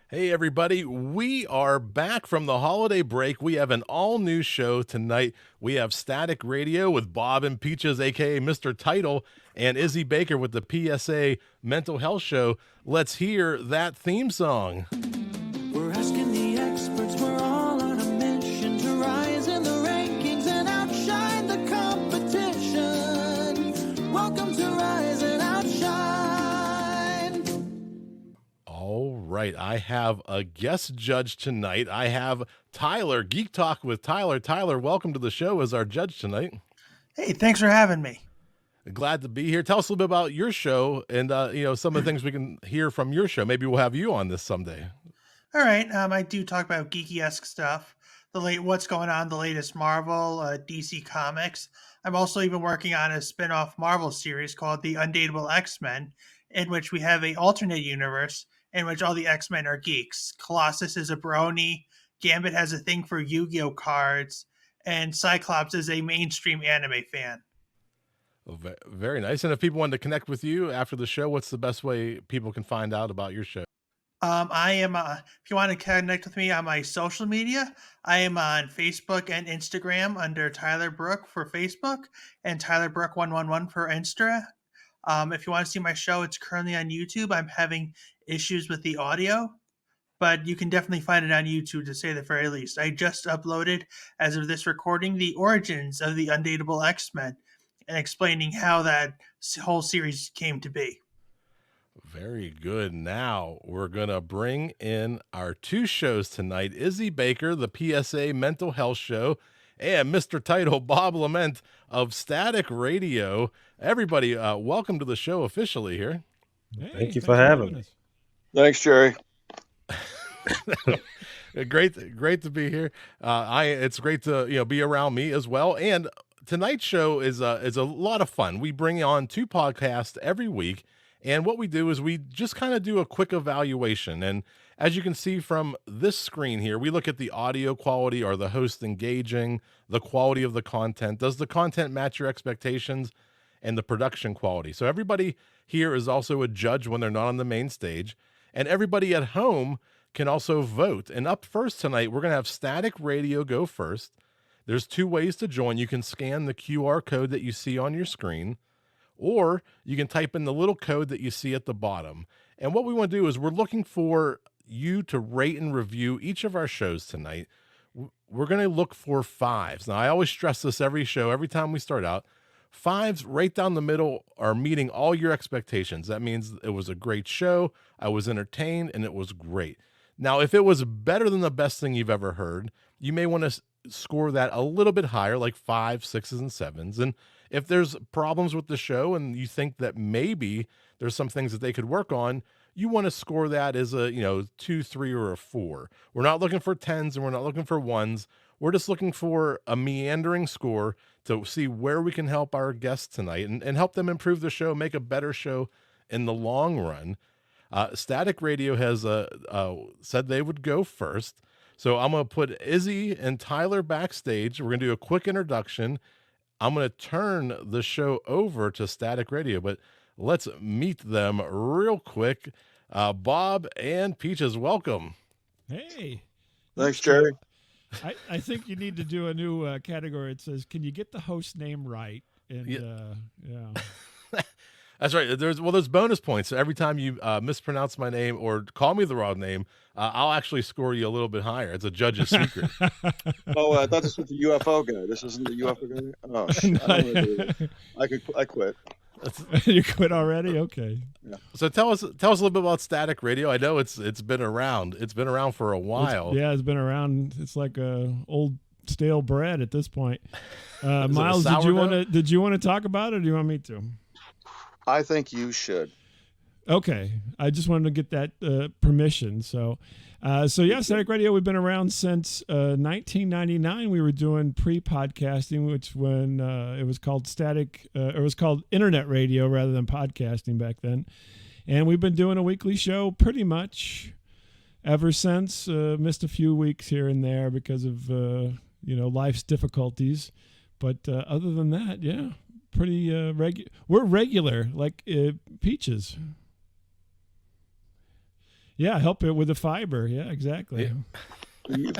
Hey, everybody. We are back from the holiday break. We have an all-new show tonight. We have Static Radio with Bob and Peaches, a.k.a. Mr. Tidal, and Izzy Baker with the PSA Mental Health Show. Let's hear that theme song. We're asking the experts. We're all on a mission to rise in the rankings and outshine the competition. Welcome to Rise and Outshine. All right, I have a guest judge tonight. I have Tyler, Geek Talk with Tyler. Tyler, welcome to the show as our judge tonight. Hey, thanks for having me. Glad to be here. Tell us a little bit about your show and, some of the things we can hear from your show. Maybe we'll have you on this someday. All right, I do talk about geeky-esque stuff, what's going on, the latest Marvel, DC Comics. I'm also even working on a spin-off Marvel series called The Undateable X-Men, in which we have an alternate universe in which all the X-Men are geeks. Colossus is a brony, Gambit has a thing for Yu-Gi-Oh cards, and Cyclops is a mainstream anime fan. Oh, very nice. And if people want to connect with you after the show, what's the best way people can find out about your show? I am, if you want to connect with me on my social media, I am on Facebook and Instagram under Tyler Brook for Facebook and Tyler Brook 111 for Insta. If you want to see my show, it's currently on YouTube. I'm having issues with the audio, but you can definitely find it on YouTube to say the very least. I just uploaded, as of this recording, the origins of the Undateable X-Men and explaining how that whole series came to be. Very good. Now we're going to bring in our two shows tonight, Izzy Baker, the PSA Mental Health Show, and Mr. Tidal, Bob LeMent of Static Radio. Everybody, welcome to the show officially here. Hey, Thank you for having me. Thanks, Jerry. Great to be here. It's great to be around me as well. And tonight's show is a lot of fun. We bring on two podcasts every week, and what we do is we just kind of do a quick evaluation. And as you can see from this screen here, we look at the audio quality. Are the hosts engaging? The quality of the content. Does the content match your expectations? And the production quality. So everybody here is also a judge when they're not on the main stage. And everybody at home can also vote. And up first tonight, we're going to have Static Radio go first. There's two ways to join. You can scan the QR code that you see on your screen, or you can type in the little code that you see at the bottom. And what we want to do is we're looking for you to rate and review each of our shows tonight. We're going to look for 5s. Now, I always stress this every show, every time we start out. 5s right down the middle are meeting all your expectations. That means it was a great show, I was entertained, and it was great. Now, if it was better than the best thing you've ever heard, you may want to score that a little bit higher, like 5, 6s, and 7s. And if there's problems with the show and you think that maybe there's some things that they could work on, you want to score that as a 2, 3, or a 4. We're not looking for 10s and we're not looking for 1s. We're just looking for a meandering score to see where we can help our guests tonight and help them improve the show, make a better show in the long run. Static Radio has said they would go first. So I'm going to put Izzy and Tyler backstage. We're going to do a quick introduction. I'm going to turn the show over to Static Radio, but let's meet them real quick. Bob and Peaches, welcome. Hey. Thanks, Jerry. I think you need to do a new category. It says, can you get the host name right? And yeah. That's right. There's bonus points. So every time you mispronounce my name or call me the wrong name, I'll actually score you a little bit higher. It's a judge's secret. Oh, I thought this was the UFO guy. This isn't the UFO guy? Oh, shit. I quit. You quit already? Okay. Yeah. So tell us a little bit about Static Radio. I know it's been around. It's been around for a while. It's been around. It's like old stale bread at this point. Miles, did you want to talk about it, or do you want me to? I think you should. Okay. I just wanted to get that permission. So Static Radio, we've been around since 1999. We were doing pre-podcasting, which when it was called it was called internet radio rather than podcasting back then. And we've been doing a weekly show pretty much ever since. Missed a few weeks here and there because of, life's difficulties. But other than that, yeah, pretty regular. We're regular, like Peaches. Yeah, help it with the fiber. Yeah, exactly. Yeah.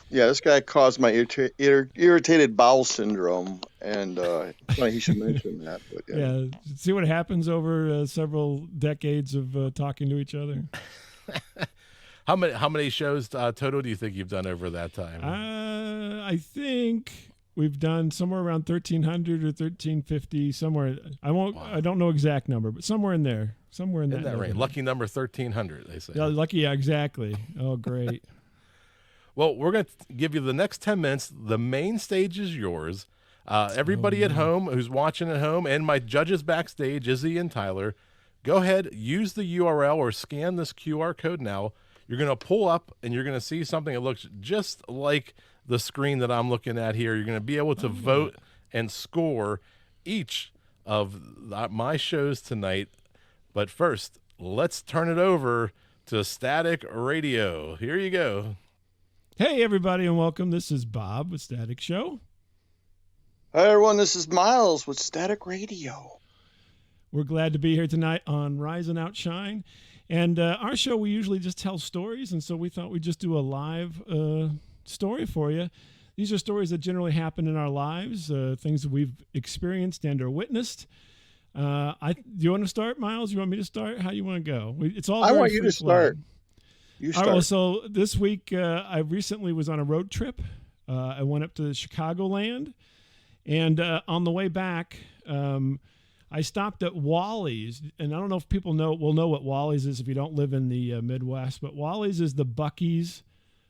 Yeah, this guy caused my irritated bowel syndrome, and it's funny he should mention that. But Yeah, see what happens over several decades of talking to each other. How many shows total do you think you've done over that time? I think we've done somewhere around 1,300 or 1,350, somewhere. I don't know exact number, but somewhere in there, somewhere in that range. Lucky number 1,300, they say. Yeah, lucky. Yeah, exactly. Oh, great. Well, we're going to give you the next 10 minutes. The main stage is yours. Everybody at home who's watching at home, and my judges backstage, Izzy and Tyler, go ahead, use the URL or scan this QR code now. You're going to pull up, and you're going to see something that looks just like the screen that I'm looking at here. You're going to be able to vote and score each of my shows tonight. But first, let's turn it over to Static Radio. Here you go. Hey, everybody, and welcome. This is Bob with Static Show. Hi, everyone. This is Miles with Static Radio. We're glad to be here tonight on Rise and Outshine. And our show, we usually just tell stories, and so we thought we'd just do a live story for you. These are stories that generally happen in our lives, things that we've experienced and or witnessed. Do you want to start, Miles? You want me to start? How you want to go? It's all. I want you to start. You start. All right, well, so this week, I recently was on a road trip. I went up to Chicagoland, and on the way back, I stopped at Wally's, and I don't know if people will know what Wally's is if you don't live in the Midwest, but Wally's is the Buc-ee's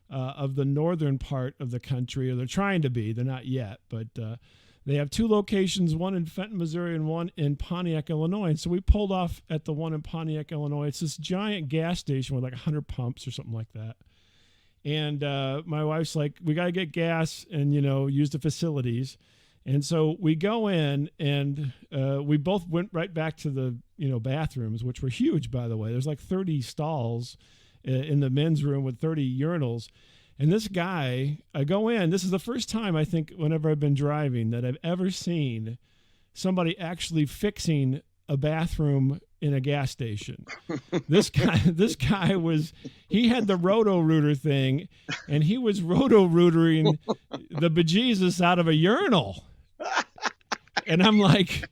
of the northern part of the country, or they're trying to be. They're not yet, but they have two locations, one in Fenton, Missouri, and one in Pontiac, Illinois. And so we pulled off at the one in Pontiac, Illinois. It's this giant gas station with like 100 pumps or something like that. And my wife's like, we got to get gas and, use the facilities. And so we go in, and we both went right back to the, bathrooms, which were huge, by the way. There's like 30 stalls in the men's room with 30 urinals. And this guy, I go in, this is the first time, I think, whenever I've been driving, that I've ever seen somebody actually fixing a bathroom in a gas station. This guy he had the Roto-Rooter thing, and he was Roto-Rootering the bejesus out of a urinal. And I'm like,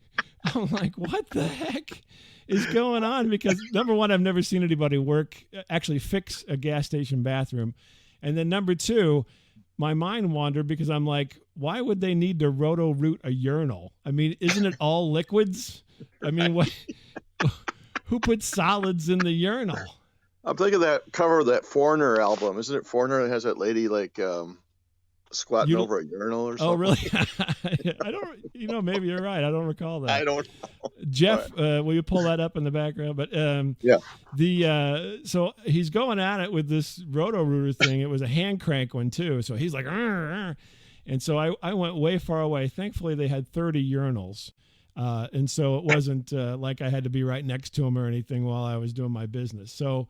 what the heck is going on? Because number one, I've never seen anybody actually fix a gas station bathroom. And then number two, my mind wandered because I'm like, why would they need to roto-root a urinal? I mean, isn't it all liquids? I mean, what? Who puts solids in the urinal? I'm thinking that cover of that Foreigner album. Isn't it Foreigner that has that lady like squatting over a urinal or something? Oh, really? I don't. Maybe you're right. I don't recall that. I don't know. Jeff, will you pull that up in the background? But yeah. So he's going at it with this Roto-Rooter thing. It was a hand crank one too. So he's like, "Arr." And so I went way far away. Thankfully, they had 30 urinals. And so it wasn't like I had to be right next to him or anything while I was doing my business. So,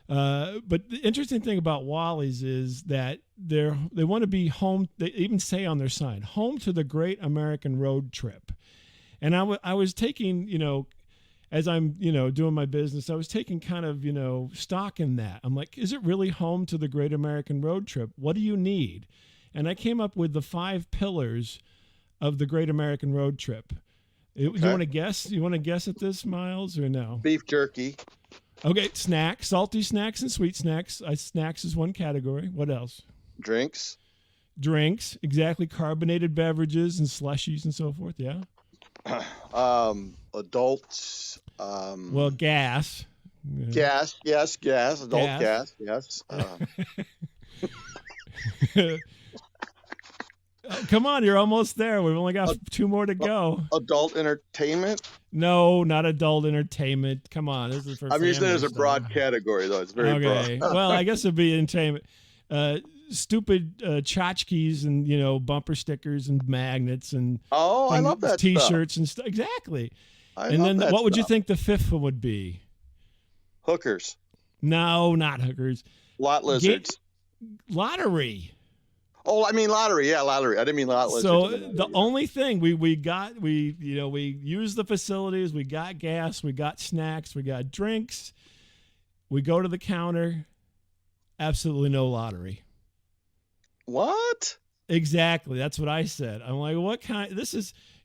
but the interesting thing about Wally's is that they want to be home. They even say on their sign, home to the great American road trip. And I was taking, as I'm, doing my business, I was taking kind of, stock in that. I'm like, is it really home to the great American road trip? What do you need? And I came up with the 5 pillars of the great American road trip. Okay. You want to guess? You want to guess at this, Miles, or no? Beef jerky. Okay, snacks, salty snacks and sweet snacks. Snacks is one category. What else? Drinks, exactly. Carbonated beverages and slushies and so forth. Yeah. Adults. Well, gas. Gas. Yes. Gas. Adult gas. Yes. Come on, you're almost there. We've only got 2 more to go. Adult entertainment? No, not adult entertainment. Come on, this is for. I'm using it as a broad category, though. It's very broad. Well, I guess it'd be entertainment. Stupid tchotchkes and bumper stickers and magnets and I love that T-shirts stuff. And stuff. Exactly. And then what would you think the 5th one would be? Hookers. No, not hookers. Lot lizards. Lottery. Oh, I mean lottery. Yeah, lottery. I didn't mean lot lizards. So the only thing we used the facilities, we got gas, we got snacks, we got drinks. We go to the counter. Absolutely no lottery. What? Exactly. That's what I said. I'm like, what kind?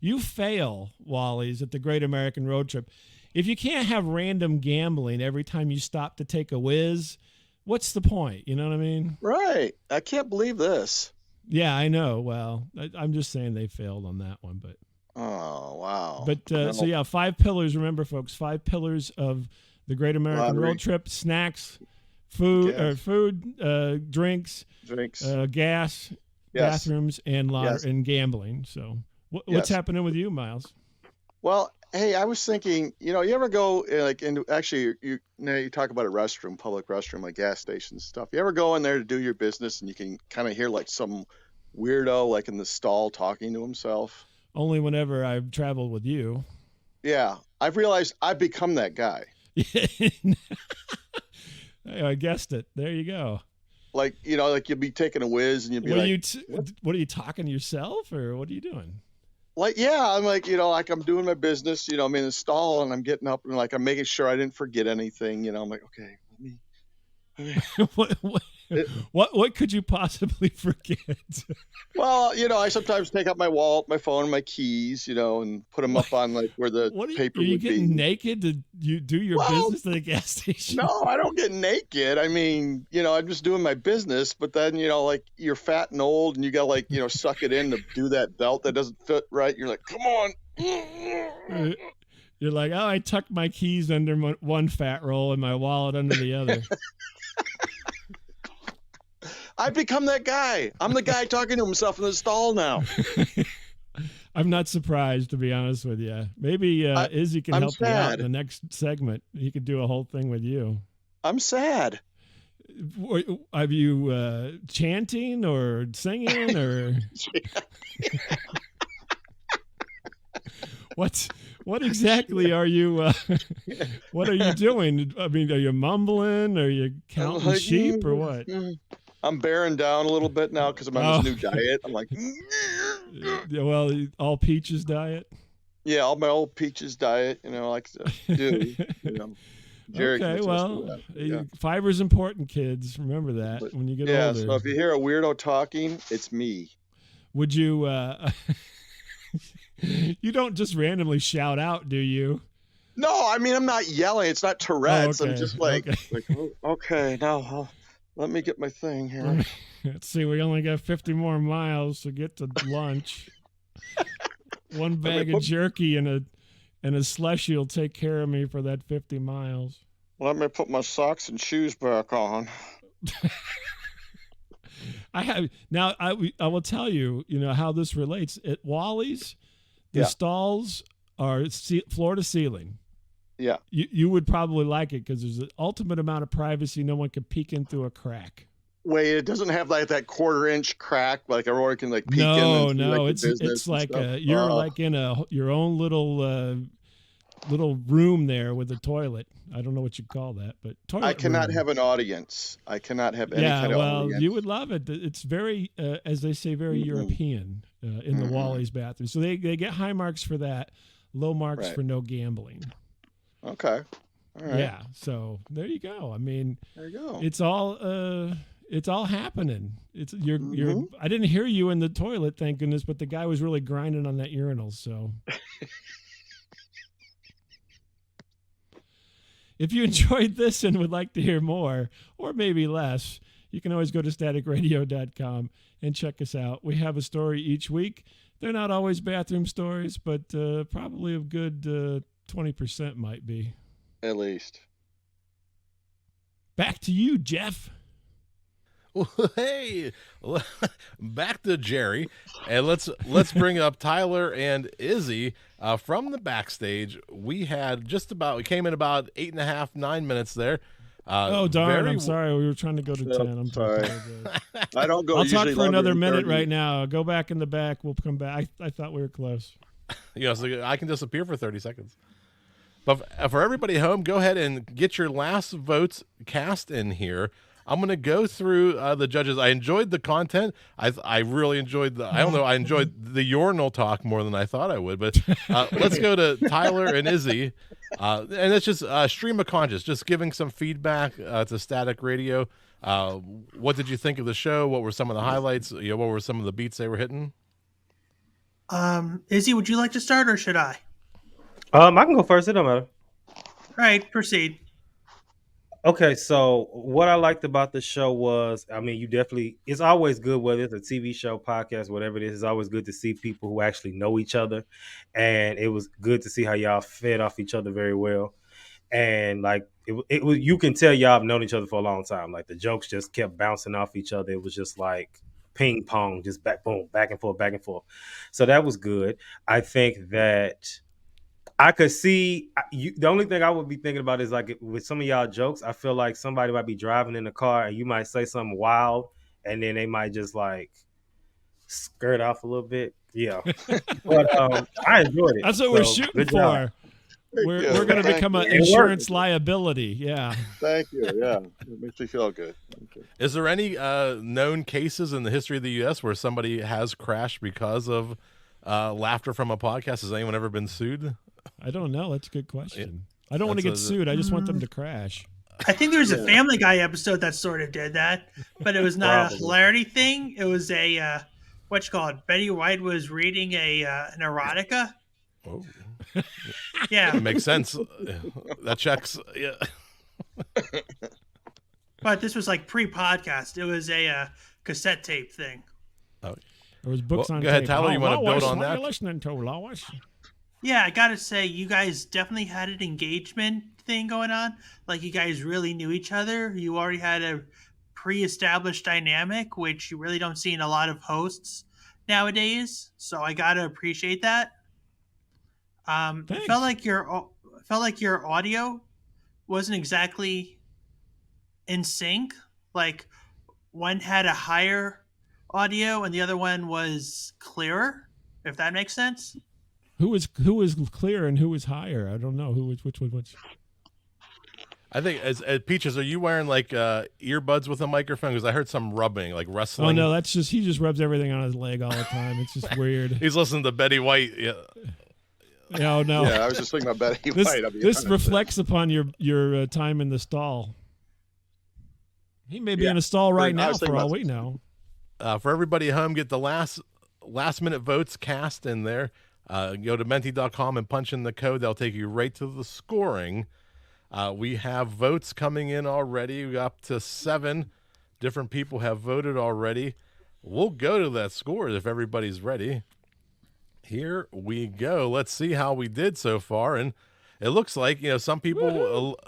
You fail, Wally's, at the Great American Road Trip. If you can't have random gambling every time you stop to take a whiz, what's the point? You know what I mean? Right. I can't believe this. Yeah, I know. Well, I'm just saying they failed on that one, but. Oh, wow. But No. so yeah, 5 pillars. Remember, folks, 5 pillars of the Great American Lottery. Road Trip: snacks, food, drinks, gas, Yes. bathrooms, and Yes. and gambling. So, what's Yes. happening with you, Miles? Well, hey, I was thinking, you ever go like into actually you talk about a restroom, public restroom, like gas stations stuff. You ever go in there to do your business and you can kind of hear like some weirdo like in the stall talking to himself? Only whenever I've traveled with you. Yeah, I've realized I've become that guy. I guessed it. There you go. Like like you'll be taking a whiz and you'll be what are you talking to yourself, or what are you doing? like, yeah, I'm like, like I'm doing my business, I'm in the stall and I'm getting up and like I'm making sure I didn't forget anything, I'm like, okay, let me. What could you possibly forget? Well, I sometimes take out my wallet, my phone, my keys, and put them up on like where the paper are you would getting be. naked to do your business at the gas station? No, I don't get naked. I mean, I'm just doing my business, but then, like you're fat and old and you got like, suck it in to do that belt that doesn't fit right. You're like, come on. You're like, oh, I tucked my keys under one fat roll and my wallet under the other. I've become that guy. I'm the guy talking to himself in the stall now. I'm not surprised, to be honest with you. Maybe Izzy can help you out in the next segment. He could do a whole thing with you. I'm sad. Are you chanting or singing or what exactly are you? What are you doing? I mean, are you mumbling? Are you counting sheep or what? I'm bearing down a little bit now because I'm on this new diet. I'm like, well, all peaches diet. Yeah, all my old peaches diet. I like to do. Jerry okay, well, fiber's important, kids. Remember that when you get older. Yeah, so if you hear a weirdo talking, it's me. Would you? You don't just randomly shout out, do you? No, I mean I'm not yelling. It's not Tourette's. Okay. I'm just like, okay, now let me get my thing here. Let's see. We only got 50 more miles to get to lunch. One bag of jerky and a slushy will take care of me for that 50 miles. Let me put my socks and shoes back on. I will tell you, how this relates. At Wally's, the stalls are floor to ceiling. Yeah. You would probably like it because there's an ultimate amount of privacy. No one can peek in through a crack. Wait, it doesn't have like that 1/4-inch crack like everyone can like peek in. No, it's like you're like in your own little room there with a toilet. I don't know what you call that, but toilet. I cannot room. have an audience. I cannot have any kind of audience. You would love it. It's very, as they say, very European in the Wally's bathroom. So they get high marks for that, low marks for no gambling. Okay. All right. Yeah. So there you go. I mean, there you go. It's all happening. You're. I didn't hear you in the toilet, thank goodness, but the guy was really grinding on that urinal. So. If you enjoyed this and would like to hear more, or maybe less, you can always go to staticradio.com and check us out. We have a story each week. They're not always bathroom stories, but probably a good 20% might be. At least. Back to you, Jeff. Hey, back to Jerry, and let's bring up Tyler and Izzy from the backstage. We had we came in about 8.5, 9 minutes there. Oh darn! I'm sorry. We were trying to go to 10. I'm sorry. I don't go. I'll talk for another minute 30. right now. Go back in the back. We'll come back. I thought we were close. So I can disappear for 30 seconds. But for everybody at home, go ahead and get your last votes cast in here. I'm going to go through the judges. I enjoyed the content. I really enjoyed the, I don't know, I enjoyed the urinal talk more than I thought I would. But let's go to Tyler and Izzy. And it's just stream of conscious, just giving some feedback to Static Radio. What did you think of the show? What were some of the highlights? What were some of the beats they were hitting? Izzy, would you like to start or should I? I can go first. It don't matter. All right, proceed. Okay, so what I liked about the show was, I mean, it's always good, whether it's a TV show, podcast, whatever it is, it's always good to see people who actually know each other. And it was good to see how y'all fed off each other very well. And like, it was, you can tell y'all have known each other for a long time. Like the jokes just kept bouncing off each other. It was just like ping pong, just boom, back and forth, back and forth. So that was good. I think that I could see the only thing I would be thinking about is like with some of y'all jokes, I feel like somebody might be driving in the car and you might say something wild and then they might just like skirt off a little bit. Yeah. But I enjoyed it. That's what we're shooting for. We're going to become an insurance liability. Yeah. Thank you. Yeah. It makes me feel good. Is there any known cases in the history of the U.S. where somebody has crashed because of laughter from a podcast? Has anyone ever been sued? I don't know. That's a good question. I don't want to get sued. I just want them to crash. I think there was a Family Guy episode that sort of did that, but it was not a hilarity thing. It was a what you call it? Betty White was reading an erotica. Oh, yeah, it makes sense. That checks. Yeah, but this was like pre-podcast. It was a cassette tape thing. Oh, there was books on. Go ahead, tape. Tyler. You want to build on what that? Are you listening to, Lois? Yeah, I gotta say, you guys definitely had an engagement thing going on. Like, you guys really knew each other. You already had a pre-established dynamic, which you really don't see in a lot of hosts nowadays. So I gotta appreciate that. It felt like your audio wasn't exactly in sync. Like, one had a higher audio and the other one was clearer, if that makes sense. Who was clear and who was higher? I don't know which was which. I think as Peaches, are you wearing like earbuds with a microphone? Because I heard some rubbing, like wrestling. Oh no, that's just he just rubs everything on his leg all the time. It's just weird. He's listening to Betty White. Yeah. Oh no. Yeah, I was just thinking about Betty White. This reflects upon your time in the stall. He may be in a stall right now for all we know. For everybody at home, get the last minute votes cast in there. Go to menti.com and punch in the code. They'll take you right to the scoring. We have votes coming in already. We're up to 7 different people have voted already. We'll go to that score if everybody's ready. Here we go. Let's see how we did so far. And it looks like, some people,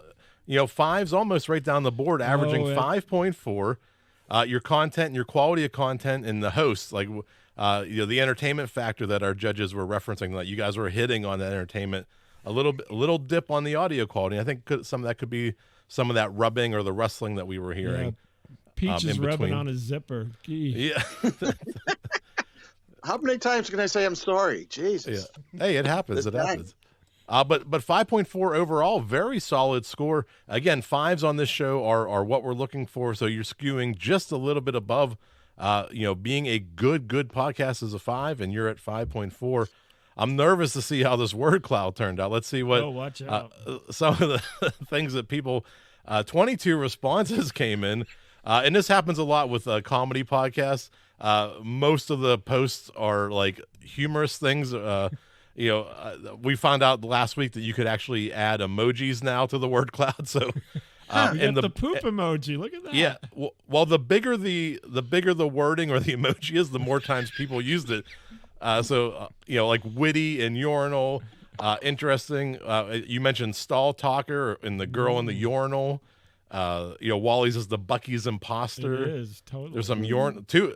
5's almost right down the board, averaging 5.4. Your content and your quality of content and the hosts, like, the entertainment factor that our judges were referencing, that you guys were hitting on that entertainment, a little dip on the audio quality. I think some of that could be some of that rubbing or the wrestling that we were hearing. Yeah, Peach is rubbing on his zipper. Gee. Yeah. How many times can I say I'm sorry? Jesus. Yeah. Hey, it happens. It happens. But 5.4 overall, very solid score. Again, 5s on this show are what we're looking for. So you're skewing just a little bit above. Being a good podcast is a 5, and you're at 5.4. I'm nervous to see how this word cloud turned out. Let's see what watch out. Some of the things that people, 22 responses came in, and this happens a lot with comedy podcasts. Most of the posts are like humorous things. We found out last week that you could actually add emojis now to the word cloud. So. And the poop emoji. Look at that. Yeah. Well, the bigger the wording or the emoji is, the more times people used it. Like witty and urinal, interesting. You mentioned stall talker and the girl in the urinal. Wally's is the Bucky's imposter. It is totally. There's some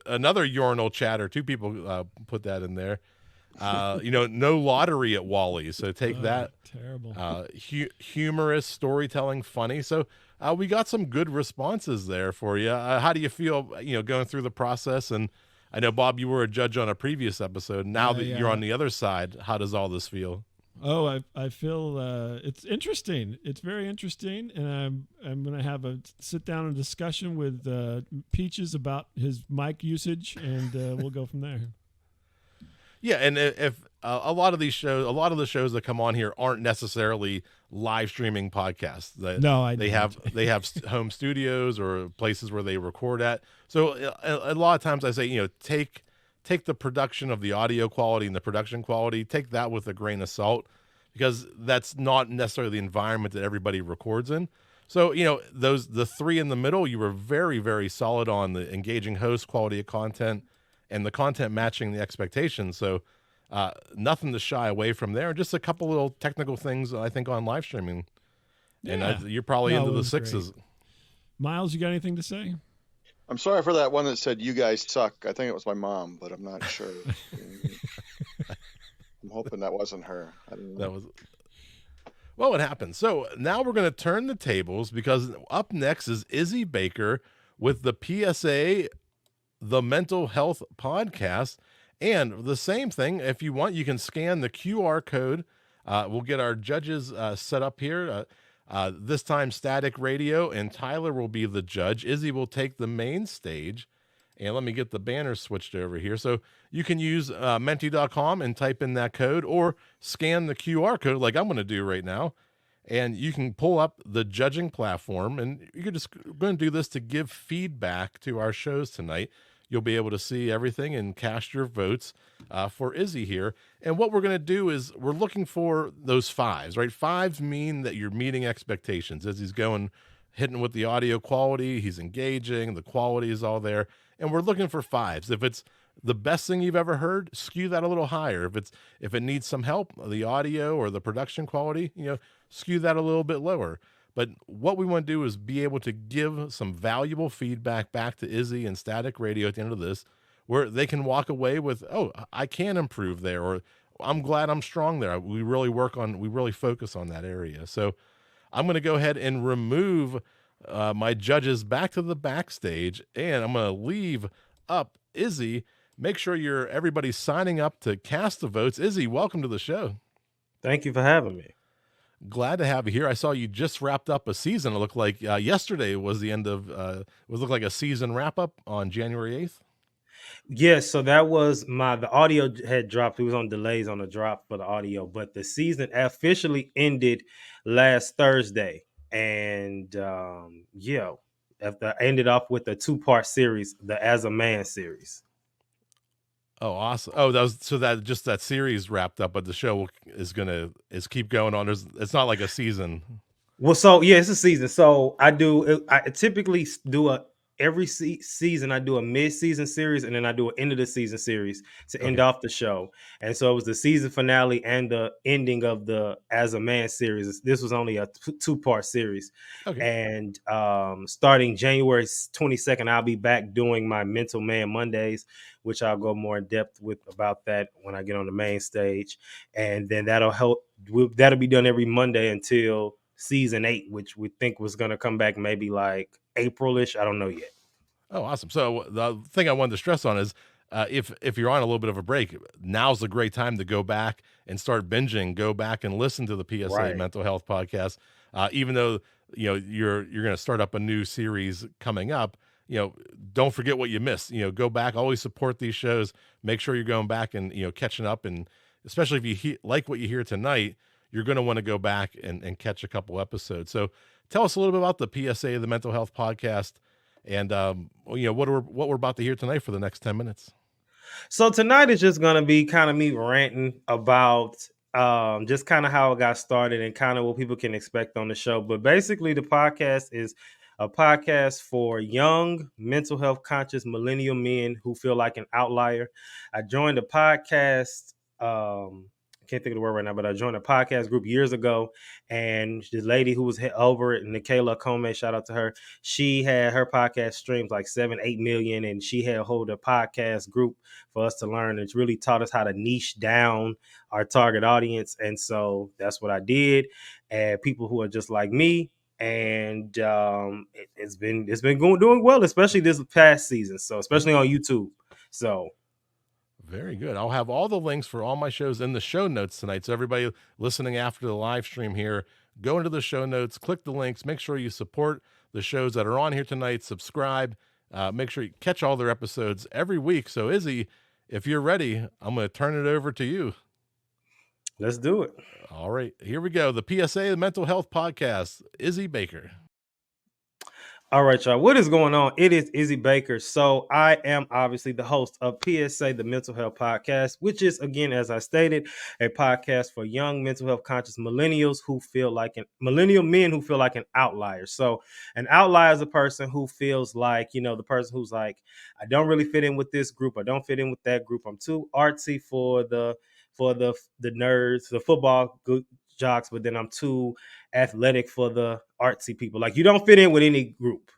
another urinal chatter. 2 people put that in there. No lottery at Wally's. So take that. Terrible. Humorous storytelling, funny. So we got some good responses there for you. How do you feel, going through the process? And I know, Bob, you were a judge on a previous episode. Now that you're on the other side, how does all this feel? Oh, I feel it's interesting. It's very interesting, and I'm going to have a sit down and discussion with Peaches about his mic usage, and we'll go from there. Yeah, and if a lot of these shows, a lot of the shows that come on here aren't necessarily live streaming podcasts. That No, I they don't. have home studios or places where they record at. So a lot of times I say, take the production of the audio quality and the production quality, take that with a grain of salt, because that's not necessarily the environment that everybody records in. So, the three in the middle, you were very, very solid on the engaging host, quality of content, and the content matching the expectations. So, nothing to shy away from there. Just a couple little technical things, I think, on live streaming. And Yeah. you're probably No, into it the was sixes. great. Miles, you got anything to say? I'm sorry for that one that said you guys suck. I think it was my mom, but I'm not sure. I'm hoping that wasn't her. I don't know. That was well, what happened. So now we're going to turn the tables, because up next is Izzy Baker with the PSA, the Mental Health Podcast. And the same thing, if you want, you can scan the QR code. We'll get our judges set up here. This time, Static Radio, and Tyler will be the judge. Izzy will take the main stage. And let me get the banner switched over here. So you can use menti.com and type in that code, or scan the QR code like I'm going to do right now. And you can pull up the judging platform, and you're just going to do this to give feedback to our shows tonight. You'll be able to see everything and cast your votes for Izzy here. And what we're going to do is we're looking for those fives, right? Fives mean that you're meeting expectations. Izzy's hitting with the audio quality, he's engaging, the quality is all there. And we're looking for fives. If it's the best thing you've ever heard, skew that a little higher. If it needs some help, the audio or the production quality, skew that a little bit lower. But what we want to do is be able to give some valuable feedback back to Izzy and Static Radio at the end of this, where they can walk away with, oh, I can improve there, or I'm glad I'm strong there. We really focus on that area. So I'm going to go ahead and remove my judges back to the backstage, and I'm going to leave up Izzy. Make sure everybody's signing up to cast the votes. Izzy, welcome to the show. Thank you for having me. Glad to have you here. I saw you just wrapped up a season. It looked like yesterday was the end of looked like a season wrap up on January 8th. Yes, so that was the audio had dropped. It was on delays on the drop for the audio, but the season officially ended last Thursday. And I ended off with a 2-part series, the As a Man series. Oh, awesome! Oh, that series wrapped up, but the show is keep going on. It's not like a season. Well, so yeah, it's a season. So I typically do every season I do a mid-season series, and then I do an end of the season series to end off the show. And so it was the season finale and the ending of the As a Man series. This was only a 2-part series. Okay. And starting January 22nd, I'll be back doing my Mental Man Mondays, which I'll go more in depth with about that when I get on the main stage. And then that'll be done every Monday until season 8, which we think was going to come back maybe like April-ish. I don't know yet. Oh, awesome. So the thing I wanted to stress on is if you're on a little bit of a break, now's a great time to go back and start binging, go back and listen to the PSA Mental Health Podcast. Even though, you're going to start up a new series coming up, don't forget what you missed. Go back, always support these shows. Make sure you're going back and, catching up. And especially if you like what you hear tonight, you're going to want to go back and catch a couple episodes. So tell us a little bit about the PSA, the Mental Health Podcast, and what we're about to hear tonight for the next 10 minutes. So tonight is just going to be kind of me ranting about just kind of how it got started and kind of what people can expect on the show. But basically, the podcast is a podcast for young, mental health conscious millennial men who feel like an outlier. I joined the podcast. I can't think of the word right now, but I joined a podcast group years ago, and the lady who was over it, Nicola Comey, shout out to her. She had her podcast streams like 7-8 million, and she had hold a podcast group for us to learn. It's really taught us how to niche down our target audience, and so that's what I did. And people who are just like me, and it's been doing well, especially this past season. So especially on YouTube. So. Very good. I'll have all the links for all my shows in the show notes tonight. So everybody listening after the live stream here, go into the show notes, click the links, make sure you support the shows that are on here tonight, subscribe, make sure you catch all their episodes every week. So Izzy, if you're ready, I'm going to turn it over to you. Let's do it. All right, here we go. The PSA, the Mental Health Podcast, Izzy Baker. All right, y'all. What is going on? It is Izzy Baker. So I am obviously the host of PSA, the Mental Health Podcast, which is, again, as I stated, a podcast for young mental health conscious millennials who feel like millennial men who feel like an outlier. So an outlier is a person who feels like, the person who's like, I don't really fit in with this group. I don't fit in with that group. I'm too artsy for the nerds, the football jocks, but then I'm too athletic for the artsy people. Like, you don't fit in with any group.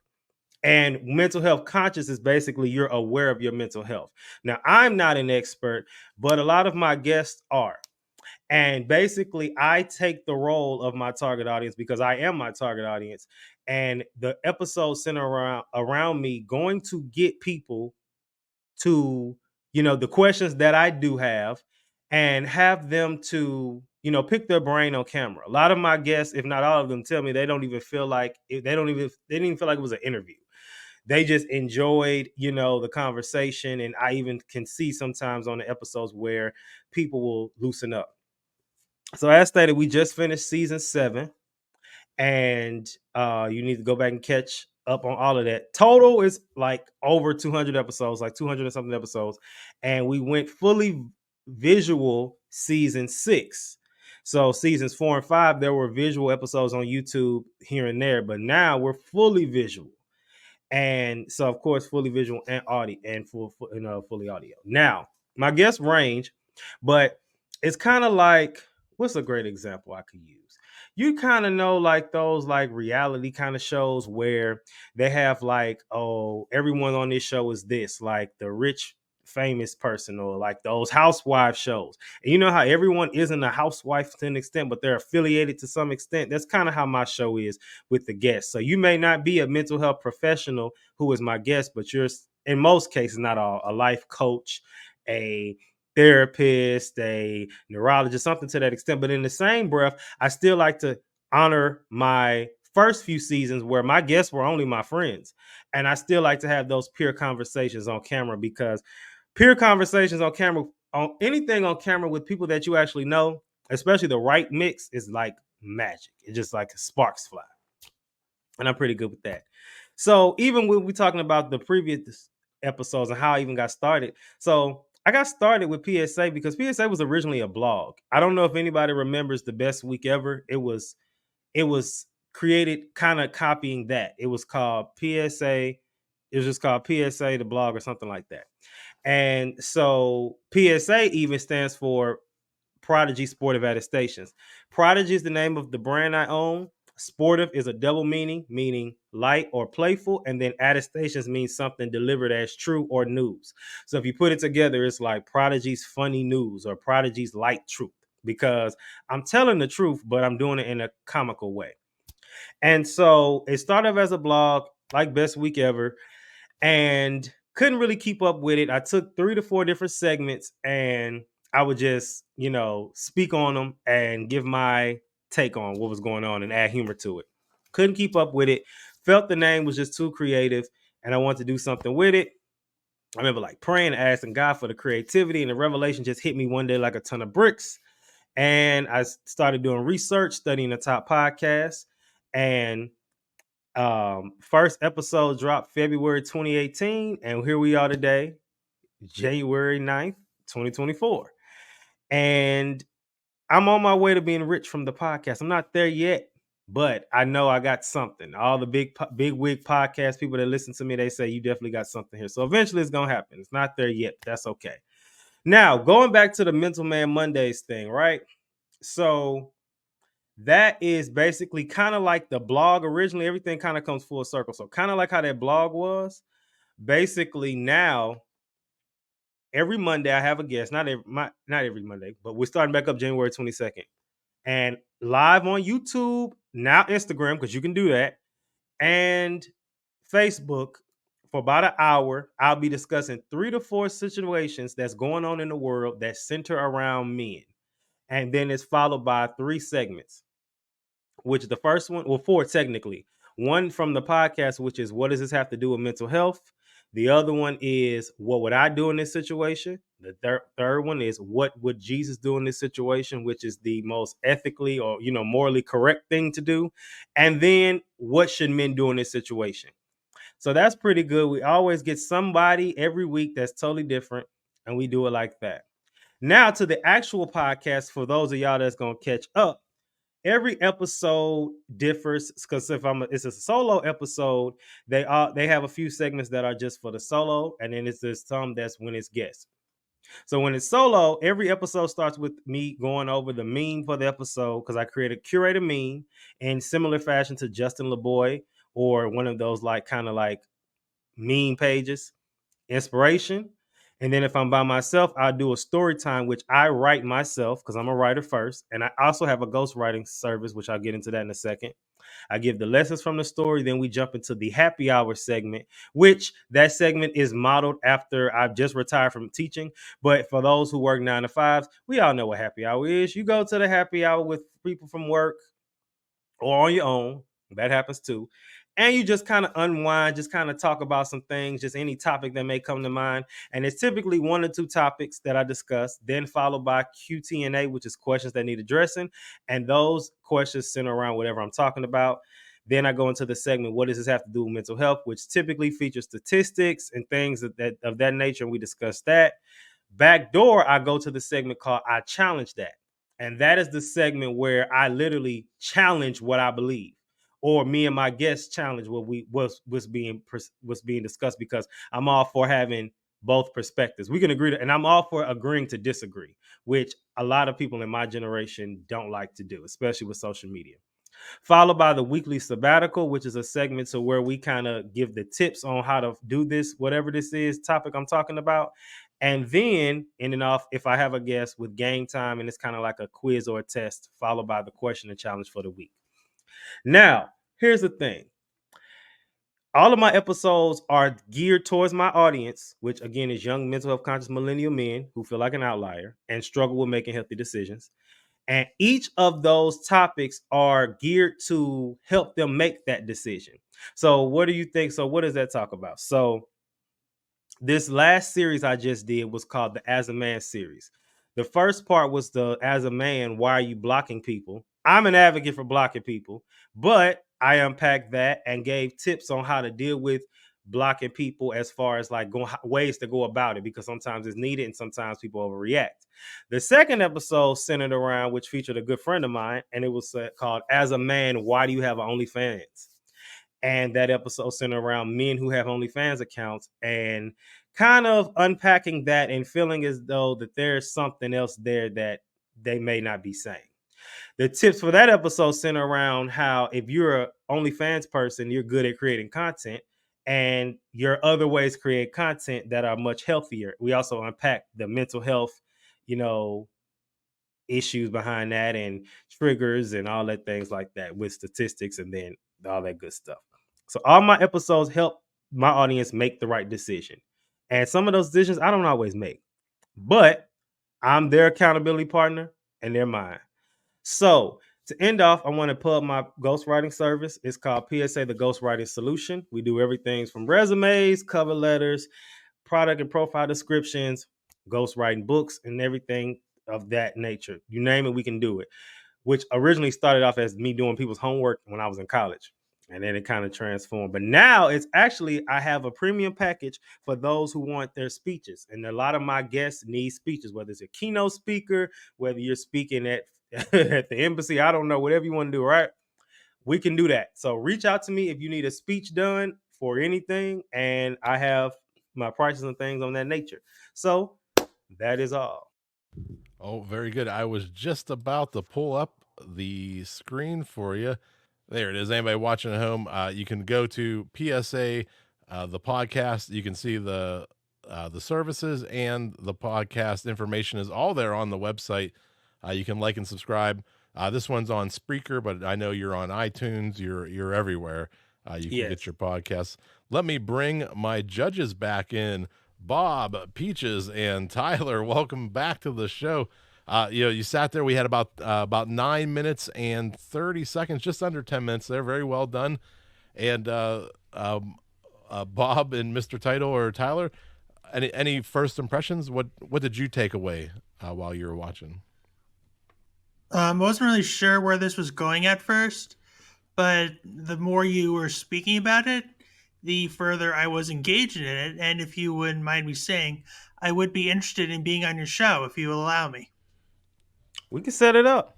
And mental health conscious is basically you're aware of your mental health. Now, I'm not an expert, but a lot of my guests are. And basically, I take the role of my target audience because I am my target audience. And the episodes center around me going to get people to, the questions that I do have and have them to, pick their brain on camera. A lot of my guests, if not all of them, tell me they didn't even feel like it was an interview. They just enjoyed, the conversation. And I even can see sometimes on the episodes where people will loosen up. So as stated, we just finished season 7. And you need to go back and catch up on all of that. Total is like over 200 episodes, like 200 and something episodes. And we went fully visual season 6. So seasons 4 and 5, there were visual episodes on YouTube here and there, but now we're fully visual. And so, of course, fully visual and audio and fully audio. Now, my guest range, but it's kind of like, what's a great example I could use? You kind of know, like those like reality kind of shows where they have like, oh, everyone on this show is this, like the rich famous person, or like those housewife shows. And you know how everyone isn't a housewife to an extent, but they're affiliated to some extent. That's kind of how my show is with the guests. So you may not be a mental health professional who is my guest, but you're in most cases not a life coach, a therapist, a neurologist, something to that extent. But in the same breath, I still like to honor my first few seasons where my guests were only my friends. And I still like to have those peer conversations on camera, because peer conversations on camera, on anything on camera with people that you actually know, especially the right mix, is like magic. It's just like sparks fly. And I'm pretty good with that. So even when we're talking about the previous episodes and how I even got started. So I got started with PSA because PSA was originally a blog. I don't know if anybody remembers The Best Week Ever. It was created kind of copying that. It was called PSA. It was just called PSA, the blog, or something like that. And so PSA even stands for Prodigy Sportive Attestations. Prodigy is the name of the brand I own. Sportive is a double meaning, meaning light or playful. And then attestations means something delivered as true or news. So if you put it together, it's like Prodigy's funny news or Prodigy's light truth, because I'm telling the truth, but I'm doing it in a comical way. And so it started as a blog, like Best Week Ever, and couldn't really keep up with it. I took 3 to 4 different segments and I would just, speak on them and give my take on what was going on and add humor to it. Couldn't keep up with it. Felt the name was just too creative and I wanted to do something with it. I remember like praying and asking God for the creativity, and the revelation just hit me one day like a ton of bricks. And I started doing research, studying the top podcasts, and first episode dropped February 2018, and here we are today, January 9th, 2024. And I'm on my way to being rich from the podcast. I'm not there yet, but I know I got something. All the big wig podcast people that listen to me, they say you definitely got something here. So eventually it's going to happen. It's not there yet. That's okay. Now, going back to the Mental Man Mondays thing, right? So that is basically kind of like the blog originally. Everything kind of comes full circle. So kind of like how that blog was. Basically now, every Monday I have a guest. Not every Monday, but we're starting back up January 22nd. And live on YouTube, now Instagram, because you can do that, and Facebook for about an hour, I'll be discussing 3 to 4 situations that's going on in the world that center around men. And then it's followed by 3 segments, which the first one, well, 4 technically. One from the podcast, which is what does this have to do with mental health? The other one is what would I do in this situation? The third one is what would Jesus do in this situation, which is the most ethically or morally correct thing to do. And then what should men do in this situation? So that's pretty good. We always get somebody every week that's totally different, and we do it like that. Now to the actual podcast for those of y'all that's gonna catch up. Every episode differs because it's a solo episode, they have a few segments that are just for the solo, and then it's just some that's when it's guests. So when it's solo, every episode starts with me going over the meme for the episode because I curate a meme in similar fashion to Justin LeBoy or one of those kind of meme pages, inspiration. And then if I'm by myself, I'll do a story time, which I write myself because I'm a writer first. And I also have a ghostwriting service, which I'll get into that in a second. I give the lessons from the story. Then we jump into the happy hour segment, which that segment is modeled after I've just retired from teaching. But for those who work 9 to 5s, we all know what happy hour is. You go to the happy hour with people from work or on your own. That happens too. And you just kind of unwind, just kind of talk about some things, just any topic that may come to mind. And it's typically 1 or 2 topics that I discuss, then followed by QT&A, which is questions that need addressing. And those questions center around whatever I'm talking about. Then I go into the segment, what does this have to do with mental health, which typically features statistics and things of that nature. And we discuss that. Backdoor, I go to the segment called I Challenge That. And that is the segment where I literally challenge what I believe, or me and my guests challenge what's being discussed, because I'm all for having both perspectives. We can agree to, and I'm all for agreeing to disagree, which a lot of people in my generation don't like to do, especially with social media. Followed by the weekly sabbatical, which is a segment to where we kind of give the tips on how to do this, whatever this is topic I'm talking about. And then ending off, if I have a guest, with game time, and it's kind of like a quiz or a test, followed by the question and challenge for the week. Now, here's the thing. All of my episodes are geared towards my audience, which again is young mental health conscious millennial men who feel like an outlier and struggle with making healthy decisions. And each of those topics are geared to help them make that decision. So what do you think? So what does that talk about? So this last series I just did was called the As a Man series. The first part was the As a Man, why are you blocking people? I'm an advocate for blocking people, but I unpacked that and gave tips on how to deal with blocking people as far as ways to go about it, because sometimes it's needed and sometimes people overreact. The second episode centered around, which featured a good friend of mine, and it was called As a Man, why do you have OnlyFans? And that episode centered around men who have OnlyFans accounts and kind of unpacking that and feeling as though that there's something else there that they may not be saying. The tips for that episode center around how if you're an OnlyFans person, you're good at creating content, and your other ways to create content that are much healthier. We also unpack the mental health, issues behind that and triggers and all that things like that with statistics and then all that good stuff. So all my episodes help my audience make the right decision. And some of those decisions I don't always make, but I'm their accountability partner and they're mine. So to end off, I want to plug my ghostwriting service. It's called PSA, the Ghostwriting Solution. We do everything from resumes, cover letters, product and profile descriptions, ghostwriting books, and everything of that nature. You name it, we can do it. Which originally started off as me doing people's homework when I was in college. And then it kind of transformed. But now it's actually, I have a premium package for those who want their speeches. And a lot of my guests need speeches, whether it's a keynote speaker, whether you're speaking at the embassy, I don't know, whatever you want to do, right? We can do that. So reach out to me if you need a speech done for anything. And I have my prices and things on that nature. So that is all. Oh, very good. I was just about to pull up the screen for you. There it is. Anybody watching at home, you can go to PSA, the podcast. You can see the services, and the podcast information is all there on the website. You can like and subscribe. This one's on Spreaker, but I know you're on iTunes. You're everywhere. You can Yes. get your podcasts. Let me bring my judges back in. Bob, Peaches, and Tyler, welcome back to the show. You sat there. We had about 9 minutes and 30 seconds, just under 10 minutes. They're very well done. And Bob and Mr. Tidal or Tyler, any first impressions? What did you take away while you were watching? I wasn't really sure where this was going at first, but the more you were speaking about it, the further I was engaged in it. And if you wouldn't mind me saying, I would be interested in being on your show if you will allow me. We can set it up.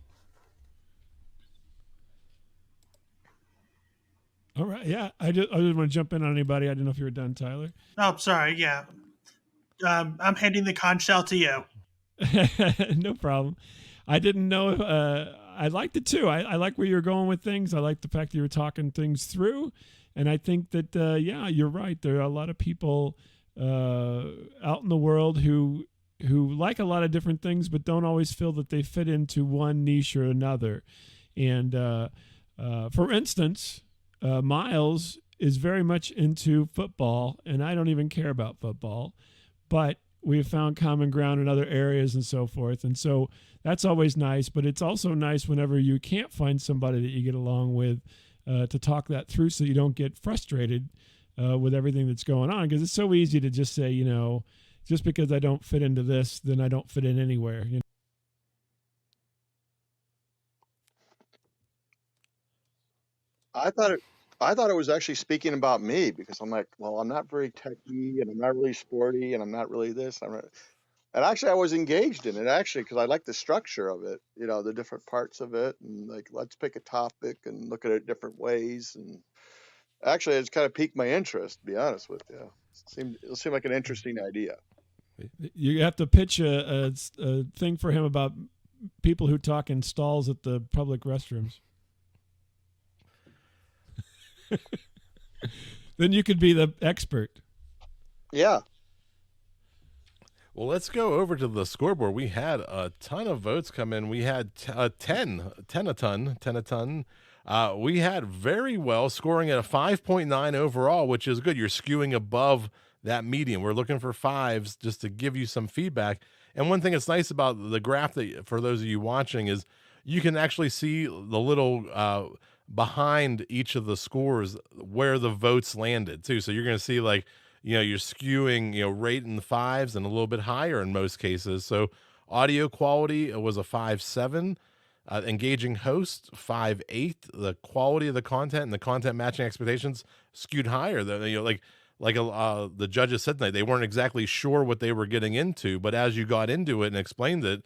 All right. Yeah. I just want to jump in on anybody. I didn't know if you were done, Tyler. Oh, sorry. Yeah. I'm handing the conch shell to you. No problem. I didn't know. I liked it too. I like where you're going with things. I like the fact that you were talking things through. And I think that, yeah, you're right. There are a lot of people out in the world who like a lot of different things, but don't always feel that they fit into one niche or another. And for instance, Miles is very much into football, and I don't even care about football, but we have found common ground in other areas and so forth. And so that's always nice, but it's also nice whenever you can't find somebody that you get along with to talk that through so you don't get frustrated with everything that's going on. Because it's so easy to just say, just because I don't fit into this, then I don't fit in anywhere. I thought it was actually speaking about me because I'm like, well, I'm not very techy and I'm not really sporty and I'm not really this. And actually, I was engaged in it actually because I like the structure of it, the different parts of it, and like let's pick a topic and look at it different ways. And actually, it's kind of piqued my interest. To be honest with you, it seemed like an interesting idea. You have to pitch a thing for him about people who talk in stalls at the public restrooms. Then you could be the expert. Yeah. Well, let's go over to the scoreboard. We had a ton of votes come in. We had 10 a ton. We had very well, scoring at a 5.9 overall, which is good. You're skewing above that median. We're looking for fives just to give you some feedback. And one thing that's nice about the graph that for those of you watching is you can actually see the little behind each of the scores where the votes landed too. So you're going to see like, you're skewing, right in the fives and a little bit higher in most cases. So audio quality was a 5.7, engaging host 5.8. The quality of the content and the content matching expectations skewed higher. The judges said tonight, they weren't exactly sure what they were getting into, but as you got into it and explained it,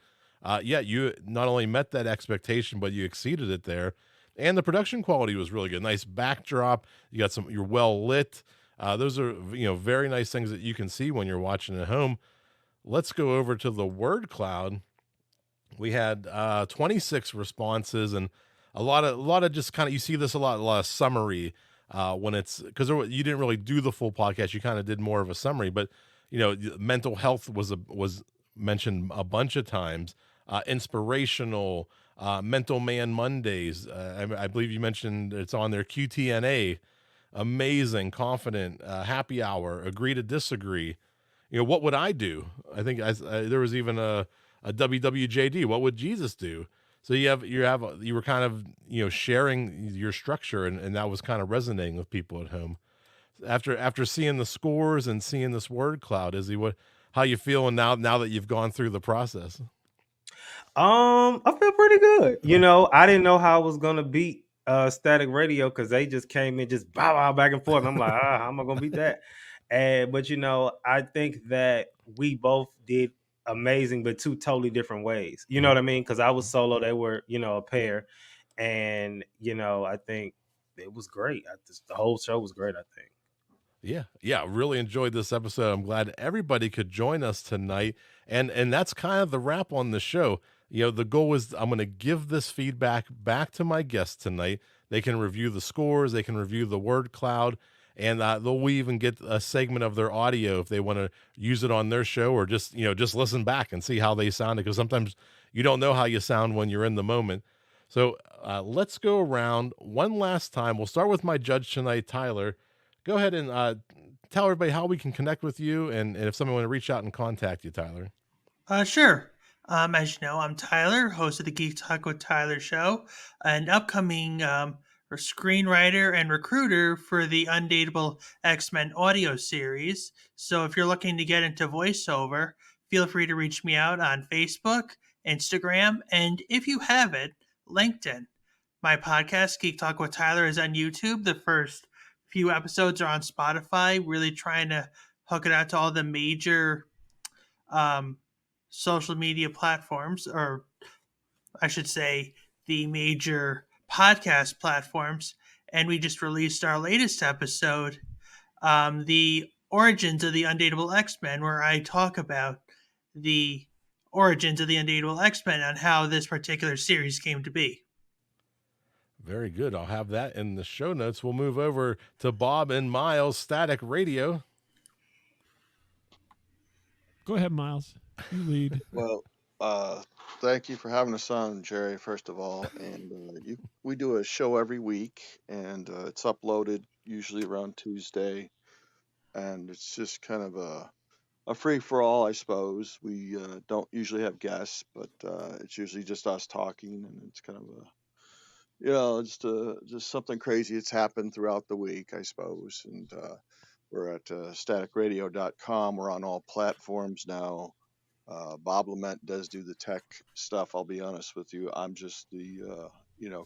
you not only met that expectation, but you exceeded it there. And the production quality was really good. Nice backdrop. You're well lit. Those are, very nice things that you can see when you're watching at home. Let's go over to the word cloud. We had 26 responses and a lot of just kind of, you see this a lot of summary when it's, because you didn't really do the full podcast. You kind of did more of a summary, but mental health was mentioned a bunch of times. Inspirational, Mental Man Mondays. I believe you mentioned it's on there. QTNA. Amazing, confident, happy hour, agree to disagree. What would I do? I think there was even a WWJD. What would Jesus do? So you were kind of sharing your structure, and that was kind of resonating with people at home. After seeing the scores and seeing this word cloud, Izzy, how you feeling now that you've gone through the process? I feel pretty good. I didn't know how I was gonna beat Static Radio because they just came in just bow back and forth. And I'm like, how am I gonna beat that? But I think that we both did amazing, but two totally different ways. You know what I mean? Because I was solo, they were a pair, and I think it was great. The whole show was great. I think. Yeah, really enjoyed this episode. I'm glad everybody could join us tonight, and that's kind of the wrap on the show. The goal is I'm going to give this feedback back to my guests tonight. They can review the scores, they can review the word cloud, and they'll even get a segment of their audio if they want to use it on their show, or just listen back and see how they sounded, because sometimes you don't know how you sound when you're in the moment. So let's go around one last time. We'll start with my judge tonight, Tyler. Go ahead and tell everybody how we can connect with you, and if someone want to reach out and contact you, Tyler. Sure. As you know, I'm Tyler, host of the Geek Talk with Tyler show, an upcoming screenwriter and recruiter for the Undateable X-Men audio series. So if you're looking to get into voiceover, feel free to reach me out on Facebook, Instagram, and if you have it, LinkedIn. My podcast, Geek Talk with Tyler, is on YouTube. The first few episodes are on Spotify, really trying to hook it out to all the major social media platforms, or I should say the major podcast platforms. And we just released our latest episode, the origins of the Undateable X-Men, where I talk about the origins of the Undateable X-Men and how this particular series came to be. Very good. I'll have that in the show notes. We'll move over to Bob and Miles, Static Radio. Go ahead, Miles. You lead. Well, thank you for having us on, Jerry, first of all. And we do a show every week, and it's uploaded usually around Tuesday. And it's just kind of a free-for-all, I suppose. We don't usually have guests, but it's usually just us talking, and it's kind of just something crazy that's happened throughout the week, I suppose. And we're at staticradio.com. We're on all platforms now. Bob LeMent does do the tech stuff. I'll be honest with you. I'm just the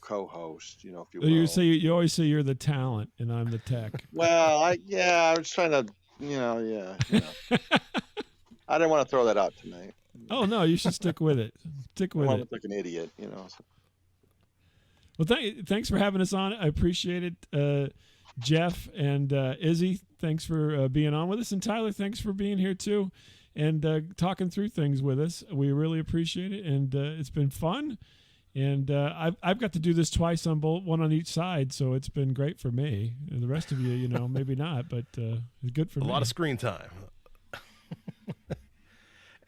co-host. If you will. You always say you're the talent and I'm the tech. Well, I was trying to, I didn't want to throw that out tonight. Oh no, you should stick with it. Stick with I it. look like an idiot, So. Well, thanks for having us on. I appreciate it, Jeff and Izzy. Thanks for being on with us, and Tyler, thanks for being here too. And talking through things with us. We really appreciate it, and it's been fun. And I've got to do this twice on one on each side, so it's been great for me. And the rest of you, maybe not, but it's good for me. A lot of screen time.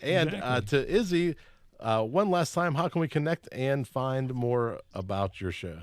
And Exactly. To Izzy, one last time, how can we connect and find more about your show?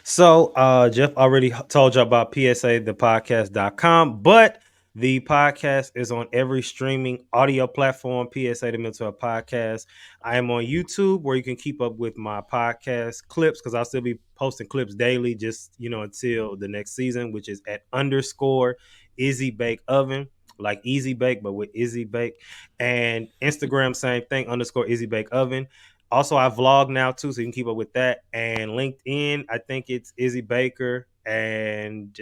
So Jeff already told you about PSA, thepodcast.com, but the podcast is on every streaming audio platform, PSA, the Mental Health Podcast. I am on YouTube, where you can keep up with my podcast clips, because I'll still be posting clips daily, just, until the next season, which is at _ Izzy Bake Oven, like Easy Bake, but with Izzy Bake. And Instagram, same thing, _ Izzy Bake Oven. Also, I vlog now too, so you can keep up with that. And LinkedIn, I think it's Izzy Baker. And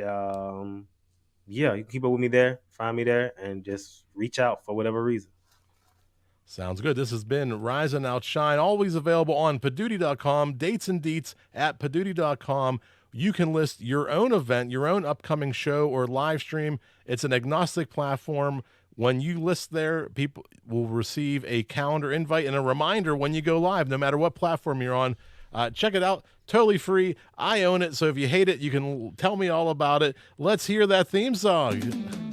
you can keep up with me there, find me there, and just reach out for whatever reason. Sounds good. This has been Rise and Outshine, always available on Paduty.com, dates and deets at Paduty.com. You can list your own event, your own upcoming show or live stream. It's an agnostic platform. When you list there, people will receive a calendar invite and a reminder when you go live, no matter what platform you're on. Check it out. Totally free. I own it. So if you hate it, you can tell me all about it. Let's hear that theme song.